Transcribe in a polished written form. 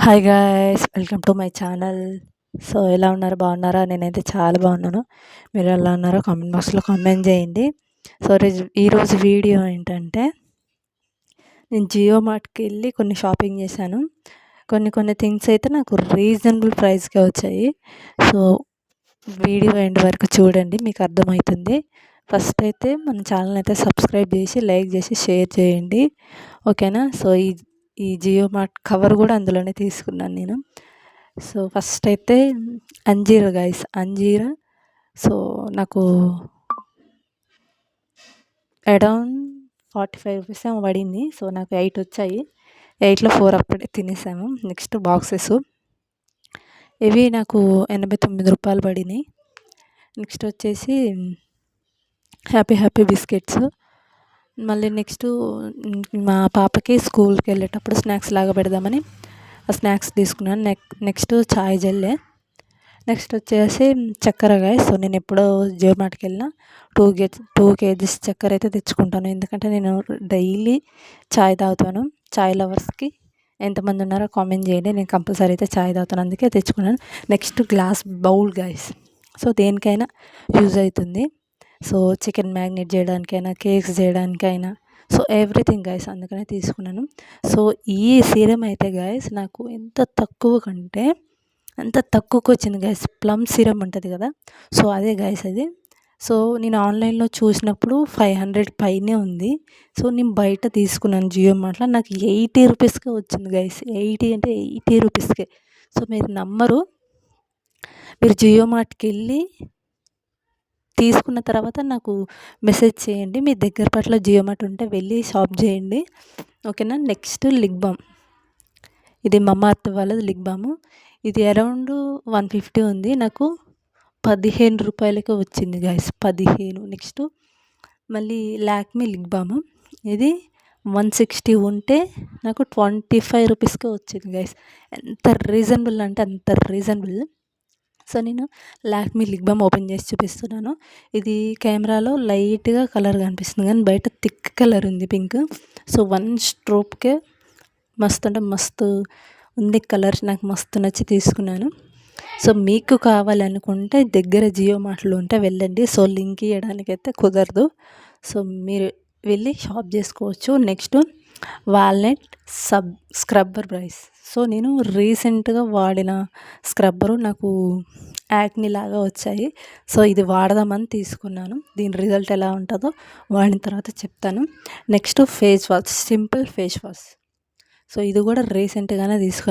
Hi guys, welcome to my channel. So ఎలా ఉన్నారు, బాగున్నారా? నేనైతే చాలా బాగున్నాను. మీరు ఎలా ఉన్నారో కామెంట్ బాక్స్లో కామెంట్ చేయండి. సో ఈరోజు వీడియో ఏంటంటే, నేను జియో మార్ట్కి వెళ్ళి కొన్ని షాపింగ్ చేశాను. కొన్ని థింగ్స్ అయితే నాకు రీజనబుల్ ప్రైస్కే వచ్చాయి. సో వీడియో ఎండ్ వరకు చూడండి, మీకు అర్థమవుతుంది. ఫస్ట్ అయితే మన ఛానల్ అయితే సబ్స్క్రైబ్ చేసి, లైక్ చేసి, షేర్ చేయండి, ఓకేనా? సో ఈ జియో మార్ట్ కవర్ కూడా అందులోనే తీసుకున్నాను నేను. సో ఫస్ట్ అయితే అంజీరా గైస్, అంజీరా. సో నాకు అరౌండ్ 45 రూపీస్ ఏమో పడింది. సో నాకు 8 వచ్చాయి. 8లో 4 అప్పుడే తినేసాము. నెక్స్ట్ బాక్సెస్, ఇవి నాకు 89 రూపాయలు పడినాయి. నెక్స్ట్ వచ్చేసి హ్యాపీ బిస్కెట్స్. మళ్ళీ నెక్స్ట్ మా పాపకి స్కూల్కి వెళ్ళేటప్పుడు స్నాక్స్ లాగా పెడదామని ఆ స్నాక్స్ తీసుకున్నాను. నెక్స్ట్ చాయ్ జల్లే. నెక్స్ట్ వచ్చేసి చక్కెర గాయ. సో నేను ఎప్పుడో జియో మార్ట్కి వెళ్ళినా 2 కేజీస్ చక్కెర అయితే తెచ్చుకుంటాను, ఎందుకంటే నేను డైలీ చాయ్ తాగుతాను. చాయ్ లవర్స్కి ఎంతమంది ఉన్నారో కామెంట్ చేయండి. నేను కంపల్సరీ అయితే చాయ్ తాగుతాను, అందుకే తెచ్చుకున్నాను. Next glass bowl guys. So దేనికైనా యూజ్ అవుతుంది. సో చికెన్ మ్యాగ్నేట్ చేయడానికైనా, కేక్స్ చేయడానికైనా, సో ఎవ్రీథింగ్ గైస్, అందుకనే తీసుకున్నాను. సో ఈ సీరం అయితే గైస్ నాకు ఎంత తక్కువకి వచ్చింది గైస్. ప్లమ్ సీరం ఉంటుంది కదా, సో అదే గైస్ అది. సో నేను ఆన్లైన్లో చూసినప్పుడు 500 పైనే ఉంది. సో నేను బయట తీసుకున్నాను జియో మార్ట్లో, నాకు 80 రూపీస్కే వచ్చింది గైస్. 80 రూపీస్కే. సో మీరు నమ్మరు, మీరు జియో మార్ట్కి వెళ్ళి తీసుకున్న తర్వాత నాకు మెసేజ్ చేయండి. మీ దగ్గర పట్ల జియో మార్ట్ ఉంటే వెళ్ళి షాప్ చేయండి, ఓకేనా? Next lip balm. ఇది మమ్మార్త్ వాళ్ళది లిప్ బాము. ఇది అరౌండ్ 150 ఉంది, నాకు 15 రూపాయలకే వచ్చింది గైస్, 15. నెక్స్ట్ మళ్ళీ లాక్మీ లిప్ బాము. ఇది 160 ఉంటే నాకు 25 రూపీస్కే వచ్చింది గైస్. ఎంత రీజనబుల్ అంటే అంత రీజనబుల్. సో నేను లాక్మీ లిప్ బామ్ ఓపెన్ చేసి చూపిస్తున్నాను. ఇది కెమెరాలో లైట్గా కలర్ కనిపిస్తుంది, కానీ బయట థిక్ కలర్ ఉంది, పింక్. సో 1 స్ట్రోక్కే మస్తు అంటే మస్తు ఉంది కలర్, నాకు మస్తు నచ్చి తీసుకున్నాను. సో మీకు కావాలనుకుంటే దగ్గర జియో మార్ట్లో ఉంటే వెళ్ళండి. సో లింక్ ఇవ్వడానికైతే కుదరదు, సో మీరు వెళ్ళి షాప్ చేసుకోవచ్చు. Next walnut scrubber price. So నేను రీసెంట్గా వాడిన స్క్రబ్బరు నాకు యాక్ని లాగా వచ్చాయి. సో ఇది వాడదామని తీసుకున్నాను. దీని రిజల్ట్ ఎలా ఉంటుందో వాడిన తర్వాత చెప్తాను. Next face wash, simple face wash. So ఇది కూడా రీసెంట్గానే తీసుకున్నాను.